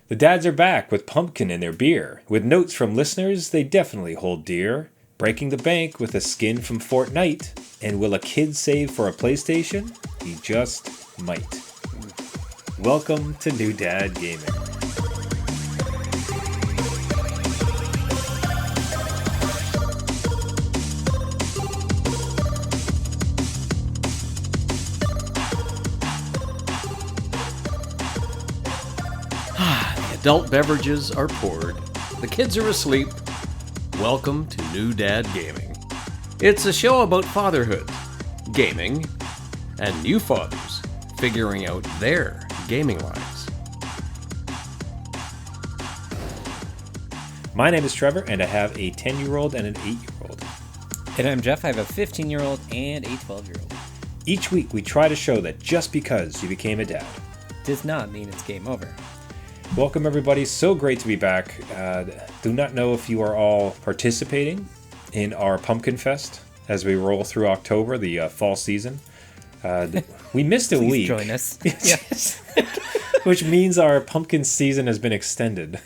The dads are back with pumpkin in their beer. With notes from listeners they definitely hold dear. Breaking the bank with a skin from Fortnite. And will a kid save for a PlayStation? He just might. Welcome to New Dad Gaming. Adult beverages are poured. The kids are asleep. Welcome to New Dad Gaming. It's a show about fatherhood, gaming, and new fathers figuring out their gaming lives. My name is Trevor, and I have a 10-year-old and an 8-year-old. And I'm Jeff. I have a 15-year-old and a 12-year-old. Each week we try to show that just because you became a dad Does not mean it's game over. Welcome, everybody. So great to be back. Do not know if you are all participating in our Pumpkin Fest as we roll through October, the fall season. We missed a week. Join us. Yes. Which means our pumpkin season has been extended.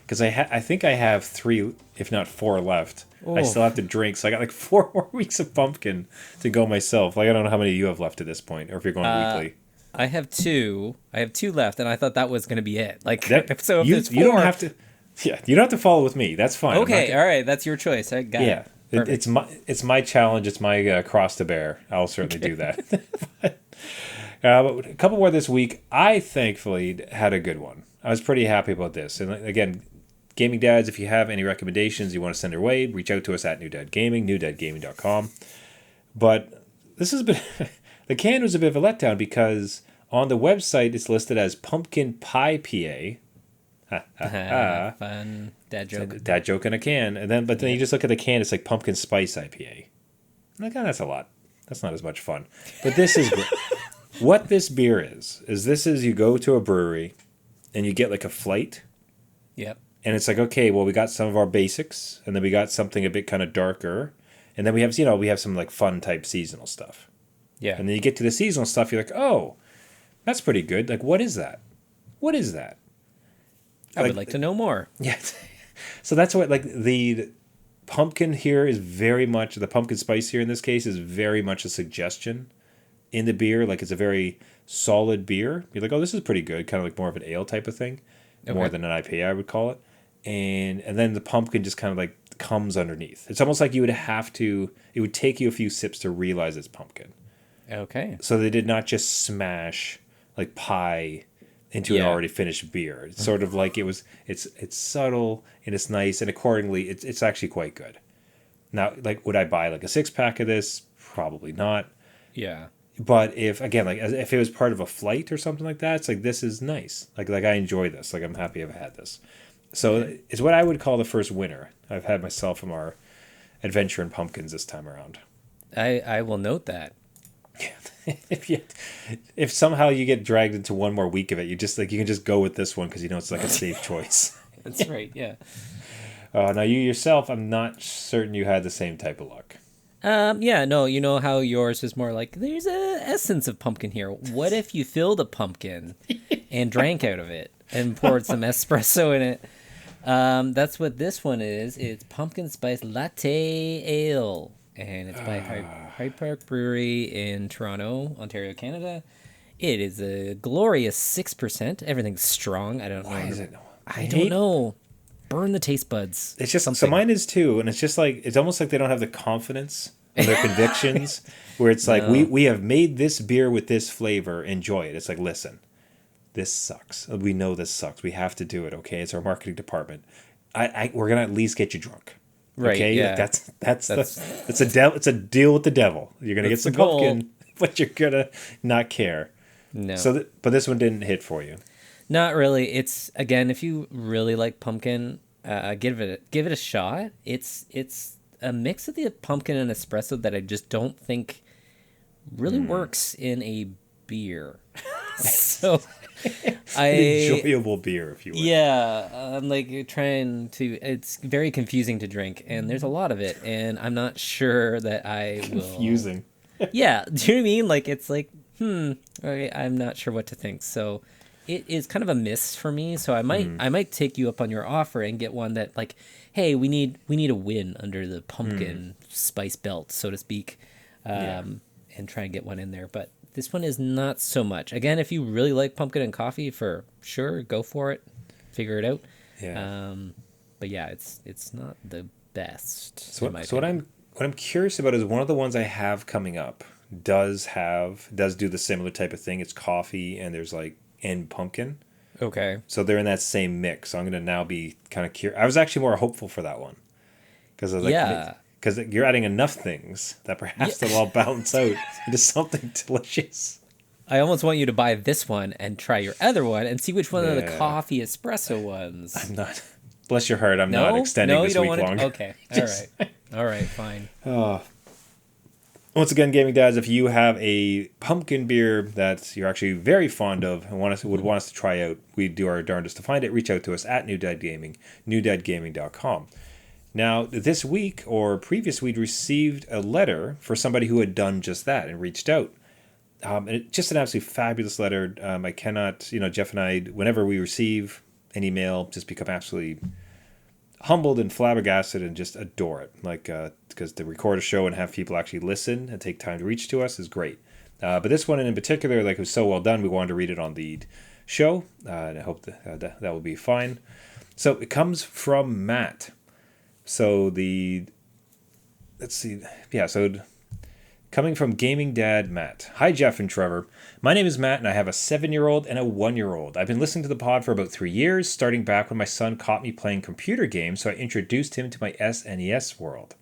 Because I think I have 3, if not 4 left. Oh. I still have to drink, so I got like 4 more weeks of pumpkin to go myself. Like, I don't know how many you have left at this point, or if you're going weekly. I have 2. I have 2 left, and I thought that was going to be it. Like, so if you, there's 4... you don't have to. Yeah, you don't have to follow with me. That's fine. Okay, all right, that's your choice. I got it. It's my challenge. It's my cross to bear. I'll certainly do that. But a couple more this week. I thankfully had a good one. I was pretty happy about this. And again, gaming dads, if you have any recommendations you want to send our way, reach out to us at New Dad Gaming, newdadgaming.com. But this has been the can was a bit of a letdown because on the website it's listed as pumpkin pie PA. Fun dad joke. Dad joke in a can, but then you just look at the can. It's like pumpkin spice IPA. I'm like, that's a lot. That's not as much fun. But this is great. What this beer is you go to a brewery, and you get like a flight. Yep. And it's like, okay, well, we got some of our basics, and then we got something a bit kind of darker, and then we have some like fun type seasonal stuff. Yeah. And then you get to the seasonal stuff, you're like, oh, that's pretty good. Like, what is that? What is that? I would like to know more. Yeah. So that's what, like, the pumpkin here is very much, the pumpkin spice here in this case is very much a suggestion in the beer. Like, it's a very solid beer. You're like, oh, this is pretty good. Kind of like more of an ale type of thing. Okay. More than an IPA, I would call it. And then the pumpkin just kind of like comes underneath. It's almost like it would take you a few sips to realize it's pumpkin. Okay. So they did not just smash like pie into an already finished beer. It's sort of like it's subtle and it's nice, and accordingly it's actually quite good. Now, like, would I buy like a 6-pack of this? Probably not. Yeah. But if it was part of a flight or something like that, it's like, this is nice. Like I enjoy this. Like, I'm happy I've had this. So it's what I would call the first winner I've had myself from our adventure in pumpkins this time around. I will note that. If somehow you get dragged into one more week of it, you can just go with this one because it's like a safe choice. That's right. Yeah. Now you yourself, I'm not certain you had the same type of luck. Yeah, no, you know how yours is more like, there's a essence of pumpkin here. What if you filled a pumpkin and drank out of it and poured some espresso in it? That's what this one is. It's pumpkin spice latte ale, and it's by Hyde Park Brewery in Toronto, Ontario, Canada. It is a glorious 6%. Everything's strong. I don't know. Why is it? I don't know. Burn the taste buds. It's just something. So mine is too, and it's just like, it's almost like they don't have the confidence in their convictions. Where it's like, we have made this beer with this flavor. Enjoy it. It's like, listen, this sucks. We know this sucks. We have to do it. Okay, it's our marketing department. We're gonna at least get you drunk. Right. Okay. Yeah. It's a deal with the devil. You're gonna get some pumpkin, but you're gonna not care. No. But this one didn't hit for you. Not really. It's, again, if you really like pumpkin, give it a shot. It's a mix of the pumpkin and espresso that I just don't think really works in a beer. So an enjoyable beer, if you will. Yeah, I'm like trying to. It's very confusing to drink, and there's a lot of it, and I'm not sure that I will. Confusing. Yeah, do you know what I mean? Like, it's like, okay, I'm not sure what to think. So it is kind of a miss for me. So I might take you up on your offer and get one that like, hey, we need a win under the pumpkin spice belt, so to speak, and try and get one in there. But this one is not so much. Again, if you really like pumpkin and coffee, for sure, go for it. Figure it out. Yeah. But yeah, it's not the best. So what I'm curious about is one of the ones I have coming up does do the similar type of thing. It's coffee and there's like and pumpkin. Okay. So they're in that same mix. So I'm gonna now be kind of curious. I was actually more hopeful for that one because I was like, because you're adding enough things that perhaps they'll all balance out into something delicious. I almost want you to buy this one and try your other one and see which one of the coffee espresso ones. I'm not. Bless your heart. I'm not extending this week longer. Okay. All right. All right. Fine. Once again, Gaming Dads, if you have a pumpkin beer that you're actually very fond of and would want us to try out, we do our darndest to find it. Reach out to us at New Dad Gaming, newdadgaming.com. Now, this week or previous we'd received a letter for somebody who had done just that and reached out. And it's just an absolutely fabulous letter. I cannot, Jeff and I, whenever we receive an email, just become absolutely humbled and flabbergasted and just adore it. Like, because to record a show and have people actually listen and take time to reach to us is great. But this one in particular, like, it was so well done, we wanted to read it on the show. And I hope that will be fine. So it comes from Matt. So coming from Gaming Dad Matt. Hi, Jeff and Trevor. My name is Matt, and I have a 7-year-old and a 1-year-old. I've been listening to the pod for about 3 years, starting back when my son caught me playing computer games, so I introduced him to my SNES world.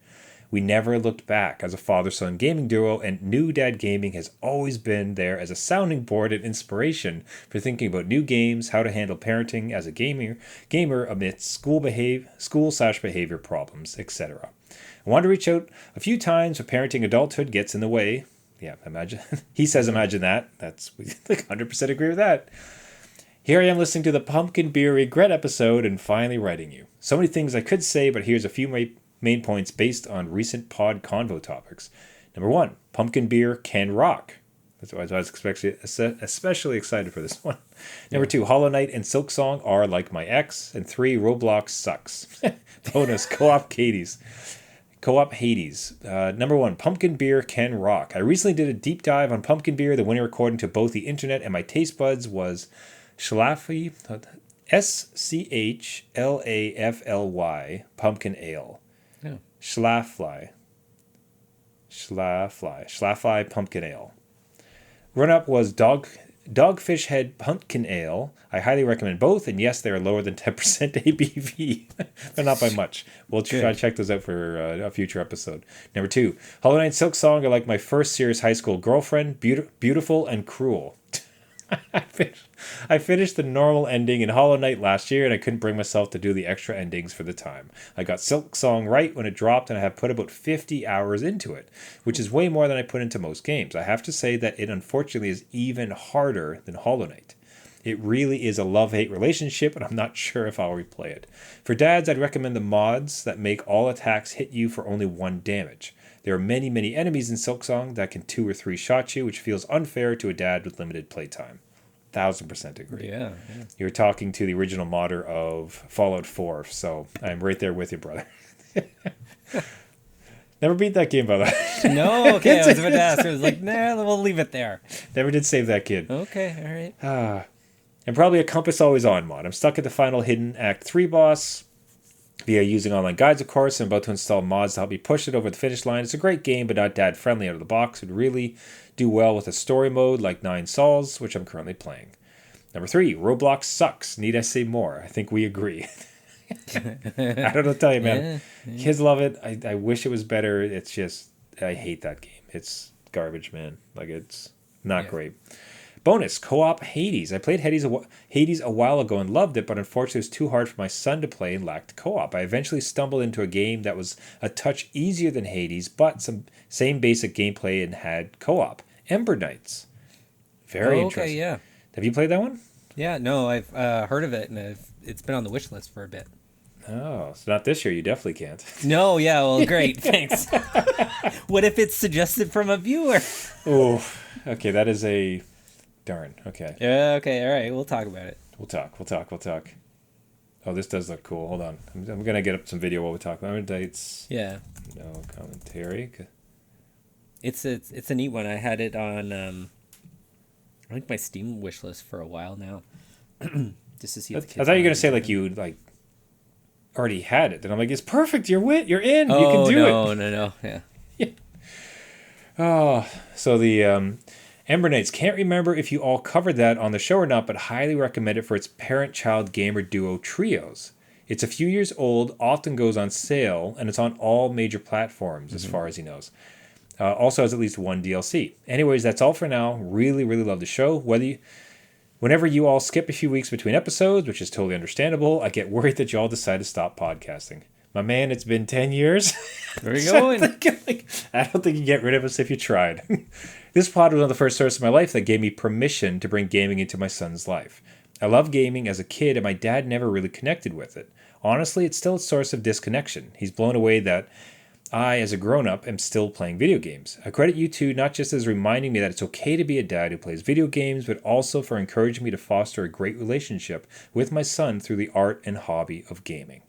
We never looked back as a father-son gaming duo, and New Dad Gaming has always been there as a sounding board and inspiration for thinking about new games, how to handle parenting as a gamer amidst school/behavior problems, etc. I wanted to reach out a few times, but parenting adulthood gets in the way. Yeah, imagine. He says, imagine that. We 100% agree with that. Here I am listening to the Pumpkin Beer Regret episode and finally writing you. So many things I could say, but here's a few main points based on recent pod convo topics. Number 1, pumpkin beer can rock. That's why I was especially excited for this one. Number 2, Hollow Knight and Silksong are like my ex. And 3, Roblox sucks. Bonus, Co-op Hades. Number 1, pumpkin beer can rock. I recently did a deep dive on pumpkin beer, the winner according to both the internet and my taste buds was Schlafly, SCHLAFLY, pumpkin ale. Yeah. Schlafly pumpkin ale. Run-up was Dogfish Head Pumpkin Ale. I highly recommend both, and yes, they are lower than 10% ABV, but not by much. We'll try to check those out for a future episode. Number 2, Hollow Knight Silksong are like my first serious high school girlfriend, beautiful and cruel. I finished the normal ending in Hollow Knight last year, and I couldn't bring myself to do the extra endings for the time. I got Silksong right when it dropped, and I have put about 50 hours into it, which is way more than I put into most games. I have to say that it unfortunately is even harder than Hollow Knight. It really is a love-hate relationship, and I'm not sure if I'll replay it. For dads, I'd recommend the mods that make all attacks hit you for only 1 damage. There are many, many enemies in Silksong that can 2 or 3 shot you, which feels unfair to a dad with limited playtime. 1000% agree. Yeah. You're talking to the original modder of Fallout 4, so I'm right there with you, brother. Never beat that game, by the way. No, okay, I was about to ask. I was like, nah, we'll leave it there. Never did save that kid. Okay, all right. And probably a Compass Always On mod. I'm stuck at the final hidden Act 3 boss. Via using online guides, of course. I'm about to install mods to help me push it over the finish line. It's a great game, but not dad-friendly out of the box. It would really do well with a story mode like 9 Sols, which I'm currently playing. Number 3, Roblox sucks. Need I say more? I think we agree. I don't know what to tell you, man. Yeah. Kids love it. I wish it was better. It's just, I hate that game. It's garbage, man. Like, it's not great. Bonus, Co-op Hades. I played Hades a while ago and loved it, but unfortunately it was too hard for my son to play and lacked co-op. I eventually stumbled into a game that was a touch easier than Hades, but some same basic gameplay and had co-op. Ember Knights. Very interesting. Yeah. Have you played that one? Yeah, no, I've heard of it, and it's been on the wish list for a bit. Oh, so not this year. You definitely can't. No, yeah, well, great, thanks. What if it's suggested from a viewer? Oh, okay, that is a Darn. Okay. Yeah. Okay. All right. We'll talk about it. We'll talk. Oh, this does look cool. Hold on. I'm going to get up some video while we talk. Dates. Yeah. No commentary. It's a neat one. I had it on I think my Steam wish list for a while now. Just to see if the kids I thought you were going wanted to say like do you like already had it. And I'm like, it's perfect. You're in. Oh, you can do no, it. no. Yeah. Oh, so the Ember Knights. Can't remember if you all covered that on the show or not, but highly recommend it for its parent-child gamer duo trios. It's a few years old, often goes on sale, and it's on all major platforms as far as he knows. Also has at least one DLC. Anyways, that's all for now. Really, really love the show. Whenever you all skip a few weeks between episodes, which is totally understandable, I get worried that you all decide to stop podcasting. My man, it's been 10 years. Where are you going? I don't think you get rid of us if you tried. This pod was one of the first sources of my life that gave me permission to bring gaming into my son's life. I loved gaming as a kid, and my dad never really connected with it. Honestly, it's still a source of disconnection. He's blown away that I, as a grown-up, am still playing video games. I credit you two not just as reminding me that it's okay to be a dad who plays video games, but also for encouraging me to foster a great relationship with my son through the art and hobby of gaming.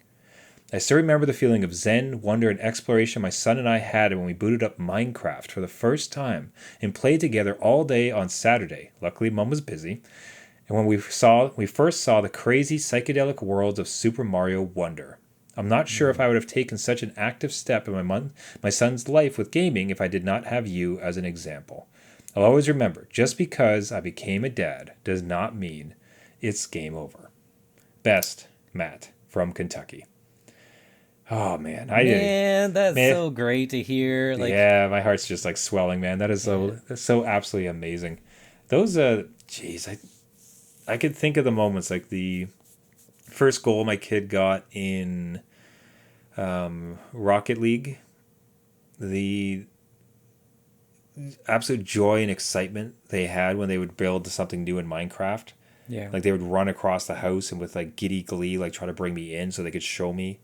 I still remember the feeling of zen, wonder, and exploration my son and I had when we booted up Minecraft for the first time and played together all day on Saturday. Luckily, Mum was busy. And when we first saw the crazy psychedelic worlds of Super Mario Wonder. I'm not sure if I would have taken such an active step in my son's life with gaming if I did not have you as an example. I'll always remember, just because I became a dad does not mean it's game over. Best, Matt from Kentucky. Oh man, that's so great to hear. Like, yeah, my heart's just like swelling, man. That's so absolutely amazing. Those I could think of the moments like the first goal my kid got in Rocket League, the absolute joy and excitement they had when they would build something new in Minecraft. Yeah, like they would run across the house and with like giddy glee, like try to bring me in so they could show me.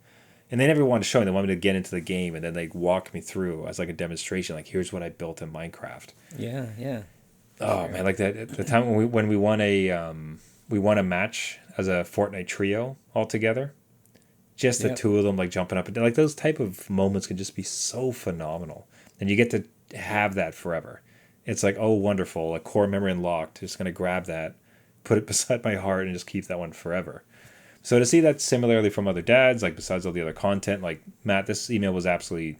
And they never wanted to show me. They wanted me to get into the game and then like walk me through as like a demonstration. Like, here's what I built in Minecraft. Yeah. Oh man, like that the time when we won a match as a Fortnite trio all together. Just the two of them like jumping up and like those type of moments can just be so phenomenal. And you get to have that forever. It's like, oh wonderful, a core memory unlocked. Just gonna grab that, put it beside my heart and just keep that one forever. So to see that similarly from other dads, like besides all the other content, like Matt, this email was absolutely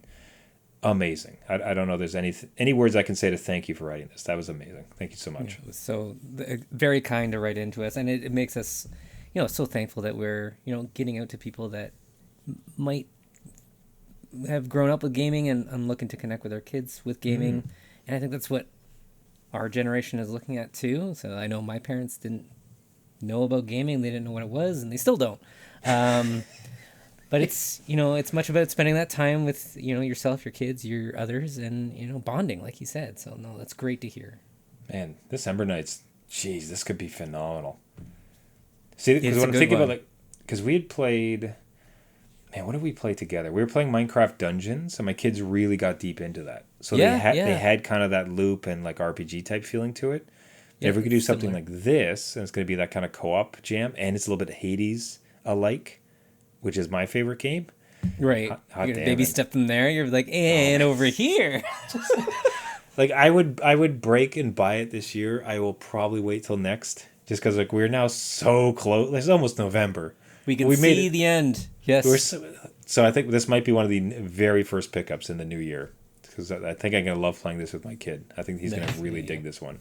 amazing. I don't know if there's any words I can say to thank you for writing this. That was amazing. Thank you so much. Yeah, so very kind to write into us, and it makes us, so thankful that we're, getting out to people that might have grown up with gaming and looking to connect with their kids with gaming. And I think that's what our generation is looking at too. So I know my parents didn't know about gaming. They didn't know what it was, and they still don't. But it's, it's much about spending that time with, yourself, your kids, your others, and, bonding, like you said. So, no, that's great to hear. Man, this Ember Knights, geez, this could be phenomenal. See, because what I'm thinking about, like, because we had played, man, what did we play together? We were playing Minecraft Dungeons, and my kids really got deep into that. So they had kind of that loop and, like, RPG type feeling to it. Yeah, if we could do something like this, and it's going to be that kind of co-op jam, and it's a little bit Hades-alike, which is my favorite game. Right. You're gonna baby step them there. You're like, and over here. Like I would break and buy it this year. I will probably wait till next, just because like we're now so close. It's almost November. We see the end. Yes. So I think this might be one of the very first pickups in the new year, because I think I'm gonna love playing this with my kid. I think he's gonna really dig this one.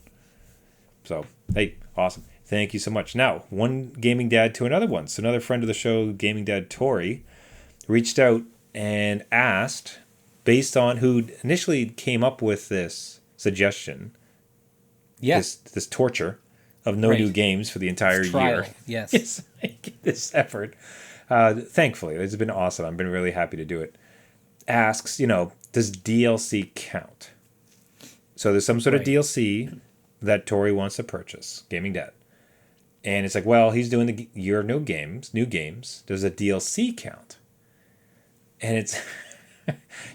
So hey, awesome. Thank you so much. Now, one gaming dad to another one. So another friend of the show, gaming dad Tori, reached out and asked, based on who initially came up with this suggestion, this torture of no new games for the entire year. Yes. This effort. Thankfully, it's been awesome. I've been really happy to do it. Asks, does DLC count? So there's some sort of DLC that Tori wants to purchase, gaming dad. And it's like, well, he's doing the year of new games. Does a DLC count? And it's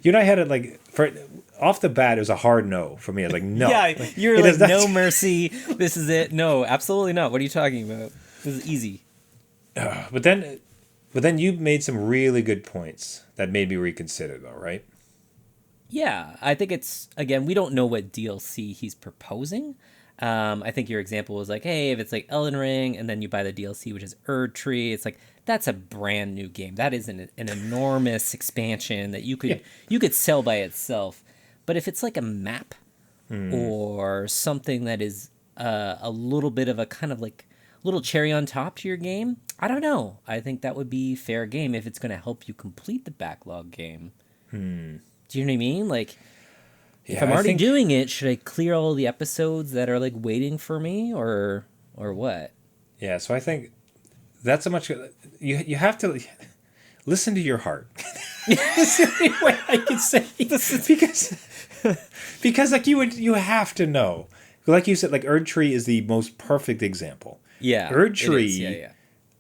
You and I had it like for off the bat. It was a hard no for me. I was like, no. Yeah, Like, you're it like, does not- no mercy. This is it. No, absolutely not. What are you talking about? This is easy. But then you made some really good points that made me reconsider, though, right? Yeah, I think it's, again, we don't know what DLC he's proposing. I think your example was like, hey, if it's like Elden Ring and then you buy the DLC, which is Erd Tree, it's like, that's a brand new game. That is an enormous expansion that you could sell by itself. But if it's like a map or something that is a little bit of a kind of like little cherry on top to your game, I don't know. I think that would be fair game if it's going to help you complete the backlog game. Do you know what I mean? Like, if I'm already doing it, should I clear all the episodes that are like waiting for me, or what? Yeah, so I think that's a much you have to listen to your heart. That's the only way I can say this, because like you have to know. Like you said, like Erd Tree is the most perfect example. Yeah, Erd Tree Yeah.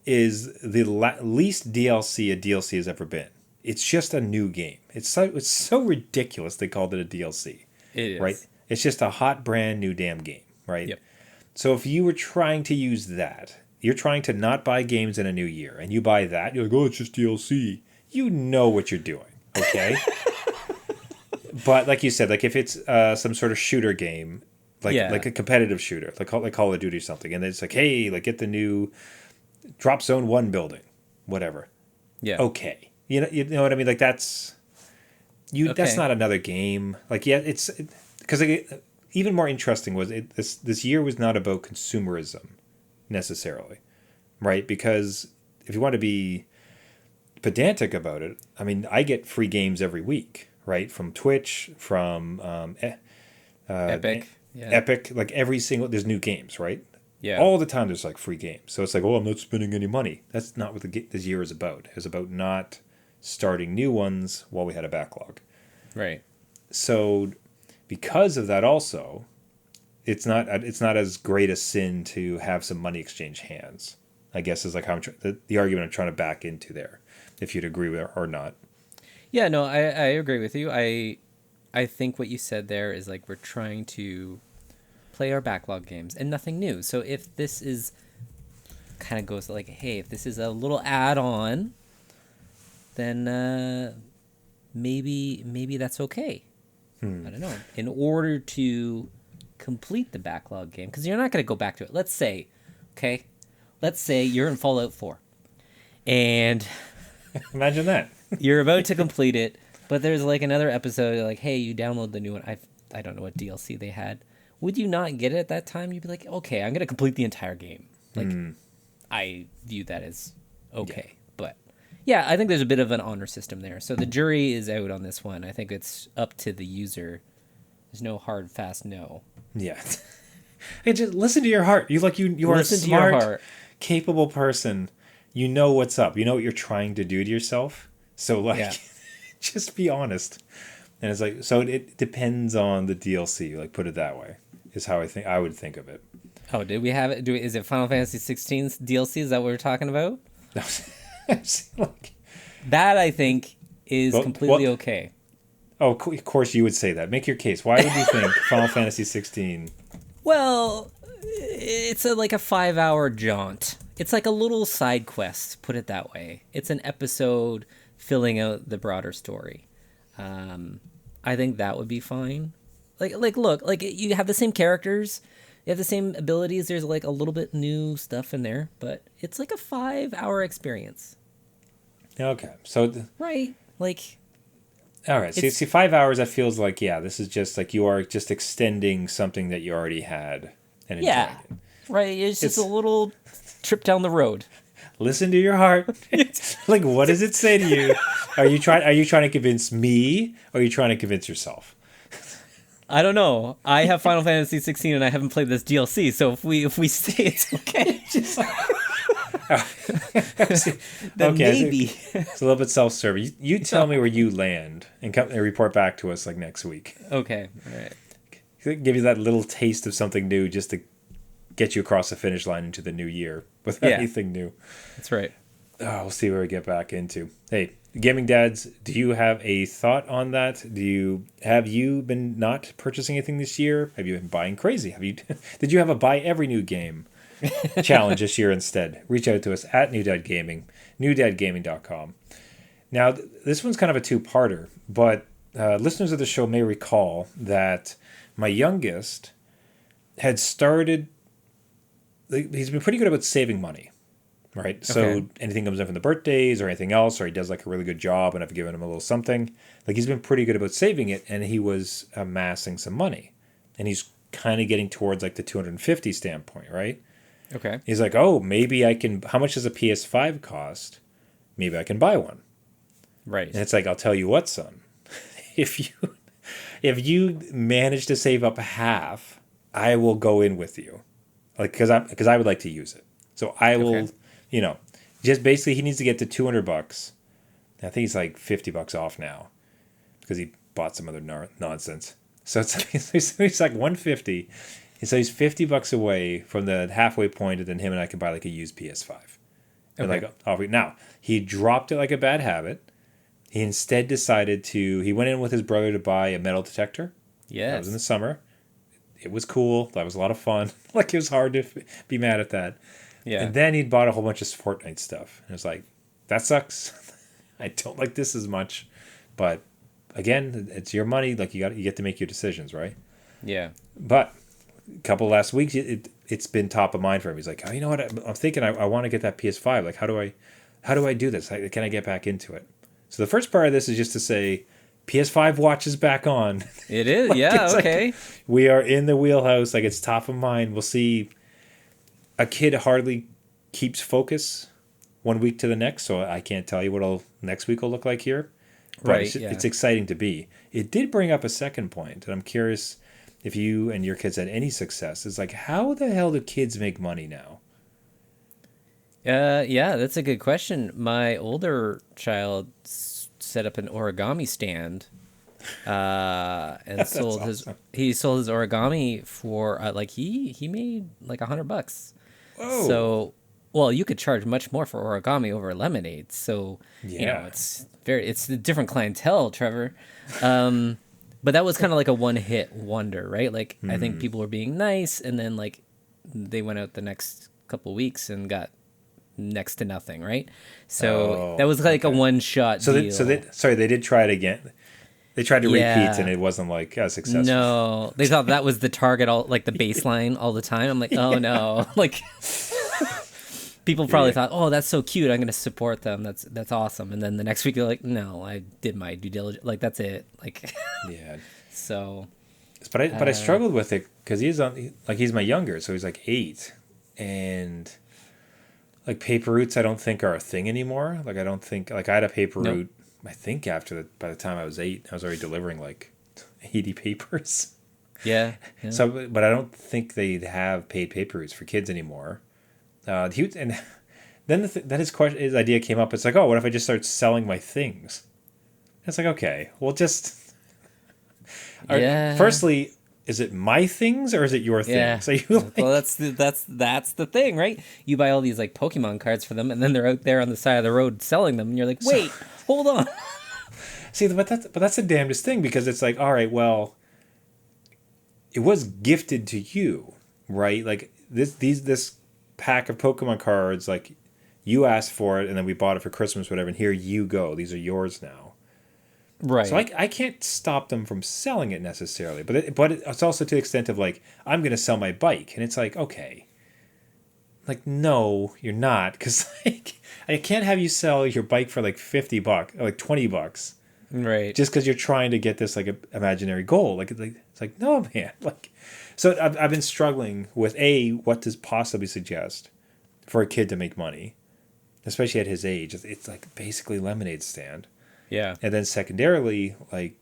is the least DLC a DLC has ever been. It's just a new game. It's so ridiculous they called it a DLC. It is. Right? It's just a hot brand new damn game, right? Yep. So if you were trying to use that, you're trying to not buy games in a new year, and you buy that, you're like, oh, it's just DLC. You know what you're doing, okay? But like you said, like if it's some sort of shooter game, like a competitive shooter, like Call of Duty or something, and it's like, hey, like get the new Drop Zone 1 building, whatever. Yeah. Okay. You know what I mean? Like that's not another game. Like, yeah, it's because even more interesting was this year was not about consumerism necessarily, right? Because if you want to be pedantic about it, I mean, I get free games every week, right? From Twitch, from Epic. Yeah. Epic, like there's new games, right? Yeah. All the time there's like free games. So it's like, oh, I'm not spending any money. That's not what this year is about. It was about not starting new ones while we had a backlog. Right. So because of that also, it's not as great a sin to have some money exchange hands, I guess, is like how the argument I'm trying to back into there, if you'd agree with it or not. Yeah, no, I agree with you. I think what you said there is like we're trying to play our backlog games and nothing new. So if this is kind of goes like, hey, if this is a little add-on, then maybe that's okay. I don't know. In order to complete the backlog game, because you're not going to go back to it. Let's say you're in Fallout 4, and imagine that you're about to complete it, but there's like another episode like, hey, you download the new one. I don't know what DLC they had. Would you not get it at that time? You'd be like, okay, I'm going to complete the entire game. Like, I view that as okay. Yeah. But yeah, I think there's a bit of an honor system there. So the jury is out on this one. I think it's up to the user. There's no hard, fast no. Yeah. Hey, just listen to your heart. You are a smart, capable person. You know what's up. You know what you're trying to do to yourself. So just be honest. And it's like, so it depends on the DLC. Like, put it that way. Is how I would think of it. Oh, did we have it? Is it Final Fantasy 16's DLC? Is that what we're talking about? That I think is completely okay. Oh, of course you would say that. Make your case. Why would you think Final Fantasy 16? Well, it's like a 5-hour jaunt. It's like a little side quest, put it that way. It's an episode filling out the broader story. I think that would be fine. Look, you have the same characters, you have the same abilities. There's like a little bit new stuff in there, but it's like a 5-hour experience. Okay, so right, like. All right, see, 5 hours. That feels like this is just like you are just extending something that you already had and enjoyed it. Right. It's just a little trip down the road. Listen to your heart. Like, what does it say to you? Are you trying to convince me, or are you trying to convince yourself? I don't know. I have Final Fantasy 16 and I haven't played this DLC, so if we say it's okay, then okay, maybe it's a little bit self-serving. You tell me where you land and come and report back to us like next week. Okay, all right. Give you that little taste of something new just to get you across the finish line into the new year without anything new. That's right. we'll see where we get back into. Hey, gaming dads, do you have a thought on that? Have you been not purchasing anything this year? Have you been buying crazy? Have you did you have a buy every new game challenge this year instead? Reach out to us at New Dad Gaming, newdadgaming.com. Now, this one's kind of a two-parter, but listeners of the show may recall that my youngest had started. He's been pretty good about saving money, right? So Okay. anything comes in from the birthdays or anything else, or he does like a really good job and I've given him a little something. Like he's been pretty good about saving it, and he was amassing some money, and he's kind of getting towards like the 250 standpoint, right? Okay. He's like, oh, maybe I can. How much does a PS5 cost? Maybe I can buy one. Right. And it's like, I'll tell you what, son. If you manage to save up half, I will go in with you, like because I would like to use it. So I will, Okay. you know, just basically he needs to get to $200. I think he's like $50 off now because he bought some other nonsense. So it's like, he's like 150. And so he's $50 away from the halfway point, and then him and I can buy like a used PS5. And Okay. like, now he dropped it like a bad habit. He instead decided he went in with his brother to buy a metal detector. That was in the Yes. summer. It was cool. That was a lot of fun. Like, it was hard to be mad at that. Yeah. And then he'd bought a whole bunch of Fortnite stuff. And it was like, that sucks. I don't like this as much. But again, it's your money. Like, you get to make your decisions, right? Yeah. But a couple last weeks, it's been top of mind for him. He's like, oh, you know what? I'm thinking I want to get that PS5. Like, how do I do this? Can I get back into it? So the first part of this is just to say, PS5 watch is back on. It is. Like, Yeah. it's like, Okay. we are in the wheelhouse. Like, it's top of mind. We'll see. A kid hardly keeps focus one week to the next, so I can't tell you what next week will look like here. But Right. Yeah. it's exciting to be. It did bring up a second point, and I'm curious if you and your kids had any success. It's like, how the hell do kids make money now? Yeah, that's a good question. My older child set up an origami stand, and That's sold awesome. he sold his origami for like he made like $100. Whoa. So, well, you could charge much more for origami over lemonade. So, Yeah. it's a different clientele, Trevor. But that was kind of like a one hit wonder, right? Like I think people were being nice, and then like they went out the next couple weeks and got next to nothing, right? So Oh, that was like a okay. one shot So deal. they did try it again. They tried to Yeah. repeat, and it wasn't like as successful. No, they thought that was the target, all like the baseline all the time. I'm like, oh no, like people probably Yeah. thought, oh, that's so cute. I'm gonna support them. That's awesome. And then the next week they're like, no, I did my due diligence. Like that's it. Like Yeah. so. But I struggled with it because he's my younger, so he's like 8, and like paper routes I don't think are a thing anymore. Like I don't think like I had a paper Nope. route. I think by the time I was 8, I was already delivering like 80 papers. Yeah. Yeah. So, but I don't think they'd have paid paper routes for kids anymore. And then then his idea came up. It's like, oh, what if I just start selling my things? It's like, okay, well, just Yeah. firstly, is it my things or is it your Yeah. things? So you like, Well, that's the thing, right? You buy all these like Pokemon cards for them, and then they're out there on the side of the road selling them, and you're like, wait, hold on. see, but that's the damnedest thing because it's like, all right, well, it was gifted to you, right? Like this pack of Pokemon cards, like you asked for it, and then we bought it for Christmas, whatever. And here you go; these are yours now. Right. So I can't stop them from selling it necessarily, but it's also to the extent of like I'm going to sell my bike, and it's like okay, like no, you're not, because like I can't have you sell your bike for like $50 or like $20 Right. just because you're trying to get this like a imaginary goal. Like it's like no man, like so I've been struggling with what does possibly suggest for a kid to make money, especially at his age. It's like basically lemonade stand. Yeah. And then secondarily, like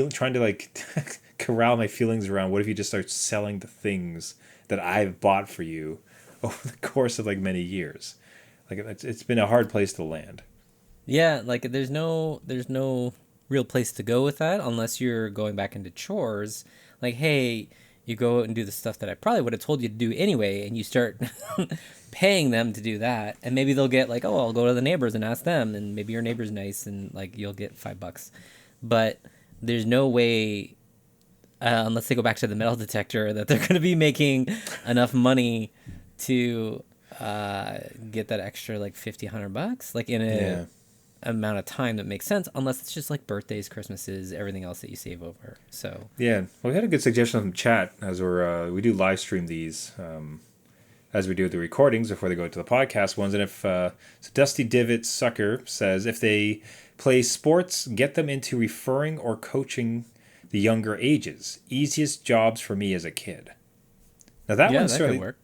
trying to like corral my feelings around what if you just start selling the things that I've bought for you over the course of like many years. Like it's been a hard place to land. Yeah, like there's no real place to go with that unless you're going back into chores. Like, hey, you go out and do the stuff that I probably would have told you to do anyway, and you start paying them to do that, and maybe they'll get like, oh, I'll go to the neighbors and ask them, and maybe your neighbor's nice, and like you'll get $5. But there's no way, unless they go back to the metal detector, that they're going to be making enough money to get that extra like $50-100 like in a amount of time that makes sense, unless it's just like birthdays, Christmases, everything else that you save over. So yeah, well, we had a good suggestion from chat as we do live stream these as we do the recordings before they go to the podcast ones. And if so Dusty Divot Sucker says, if they play sports, get them into referring or coaching the younger ages. Easiest jobs for me as a kid. Now that one certainly could work.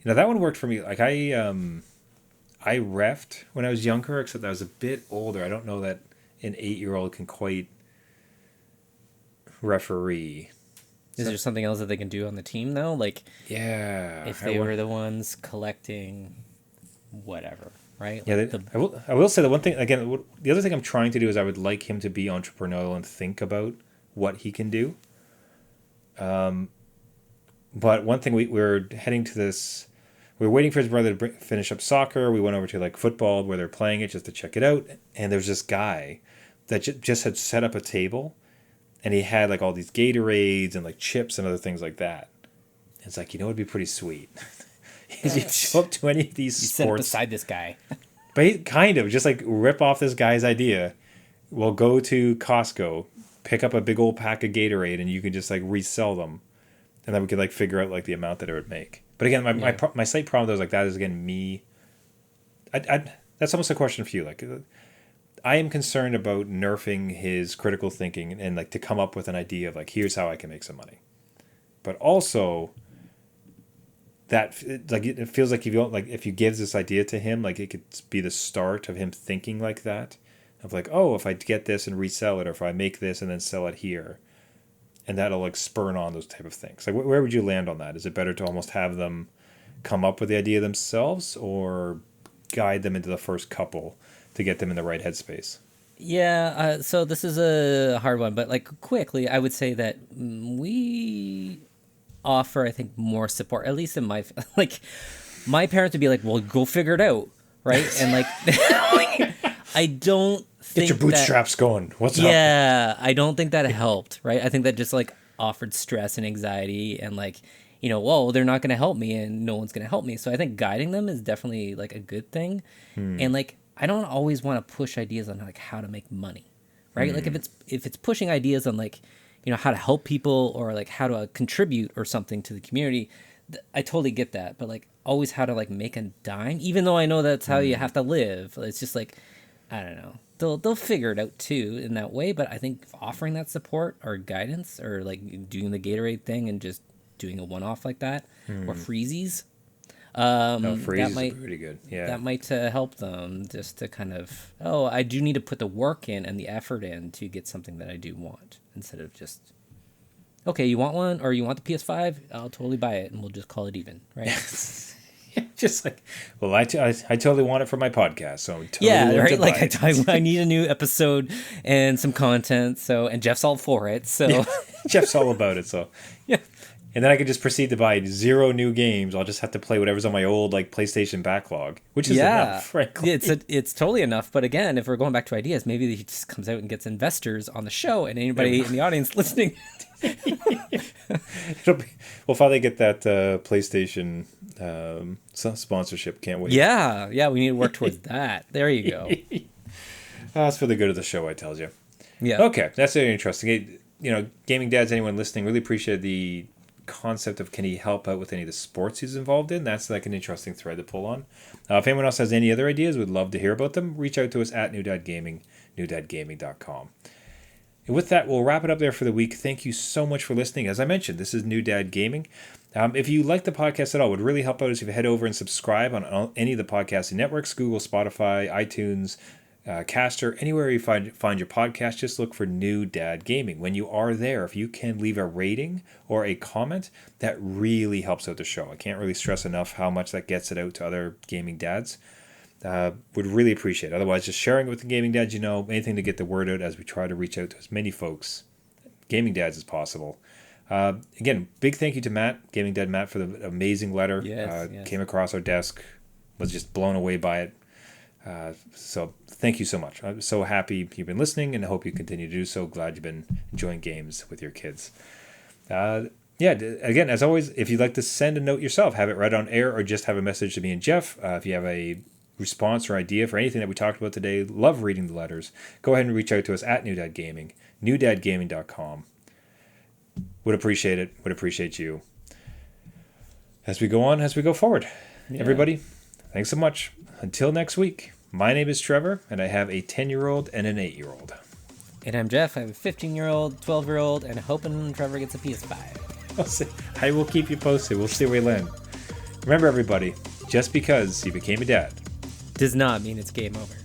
You know, that one worked for me. Like I reffed when I was younger, except I was a bit older. I don't know that an 8-year-old can quite referee. Is there something else that they can do on the team though? Like, yeah, if they were the ones collecting whatever, right? Yeah, Like I will say the one thing again. The other thing I'm trying to do is I would like him to be entrepreneurial and think about what he can do. But one thing we're heading to this. We were waiting for his brother to finish up soccer. We went over to like football where they're playing it just to check it out. And there's this guy that just had set up a table, and he had like all these Gatorades and like chips and other things like that. And it's like, you know, it'd be pretty sweet. You show up to any of these you sports sit beside this guy. But he kind of just like rip off this guy's idea. We'll go to Costco, pick up a big old pack of Gatorade, and you can just like resell them, and then we could like figure out like the amount that it would make. But again, my slight problem though is like that is again me. That's almost a question for you. Like, I am concerned about nerfing his critical thinking and like to come up with an idea of like, here's how I can make some money. But also, that like it feels like if you give this idea to him, like it could be the start of him thinking like that, of like, oh, if I get this and resell it, or if I make this and then sell it here, and that'll like spur on those type of things. Like, where would you land on that? Is it better to almost have them come up with the idea themselves, or guide them into the first couple to get them in the right headspace? Yeah, so this is a hard one, but like quickly, I would say that we offer, I think, more support, at least in my, like, my parents would be like, well, go figure it out, right? And like, I don't think get your bootstraps going. What's up? Yeah, I don't think that helped, right? I think that just like offered stress and anxiety, and like, you know, whoa, they're not going to help me and no one's going to help me. So I think guiding them is definitely like a good thing. And like, I don't always want to push ideas on like how to make money, right? Like if it's pushing ideas on like, you know, how to help people or like how to contribute or something to the community, I totally get that. But like always how to like make a dime, even though I know that's how you have to live. It's just like, I don't know. They'll figure it out too in that way. But I think offering that support or guidance, or like doing the Gatorade thing and just doing a one-off like that, or freezies. Freeze is pretty good. Yeah, that might help them just to kind of, oh, I do need to put the work in and the effort in to get something that I do want, instead of just, okay, you want one or you want the PS5? I'll totally buy it and we'll just call it even, right? Just like, well, I totally want it for my podcast, so I'm totally yeah, right. Like I need a new episode and some content, so, and Jeff's all for it, so yeah, Jeff's all about it, so yeah. And then I could just proceed to buy 0 new games. I'll just have to play whatever's on my old like PlayStation backlog, which is enough, frankly. It's totally enough. But again, if we're going back to ideas, maybe he just comes out and gets investors on the show, and anybody in the audience listening. We'll finally get that PlayStation sponsorship. Can't wait. Yeah, we need to work towards that. There you go. That's for the good of the show, I tells you. Yeah. Okay, that's very interesting. You know, gaming dads, anyone listening, really appreciate the concept of can he help out with any of the sports he's involved in. That's like an interesting thread to pull on. If anyone else has any other ideas, we'd love to hear about them. Reach out to us at New Dad Gaming, newdadgaming.com. And with that, we'll wrap it up there for the week. Thank you so much for listening. As I mentioned, this is New Dad Gaming. If you like the podcast at all, what would really help out is if you head over and subscribe on any of the podcasting networks, Google, Spotify, iTunes, Caster, anywhere you find your podcast. Just look for New Dad Gaming. When you are there, if you can leave a rating or a comment, that really helps out the show. I can't really stress enough how much that gets it out to other gaming dads. Would really appreciate it. Otherwise, just sharing it with the gaming dads, anything to get the word out as we try to reach out to as many folks, gaming dads, as possible. Again, big thank you to Matt, Gaming Dead Matt, for the amazing letter. Yes. Came across our desk, was just blown away by it. So thank you so much. I'm so happy you've been listening, and I hope you continue to do so. Glad you've been enjoying games with your kids. Again, as always, if you'd like to send a note yourself, have it read on air, or just have a message to me and Jeff. If you have a response or idea for anything that we talked about today, love reading the letters. Go ahead and reach out to us at New Dad Gaming, newdadgaming.com. Would appreciate it. Would appreciate you. As we go forward. Yeah. Everybody, thanks so much. Until next week, my name is Trevor, and I have a 10-year-old and an 8-year-old. And I'm Jeff. I have a 15-year-old, 12-year-old, and hoping Trevor gets a PS5. I will keep you posted. We'll see where we land. Remember, everybody, just because you became a dad Does not mean it's game over.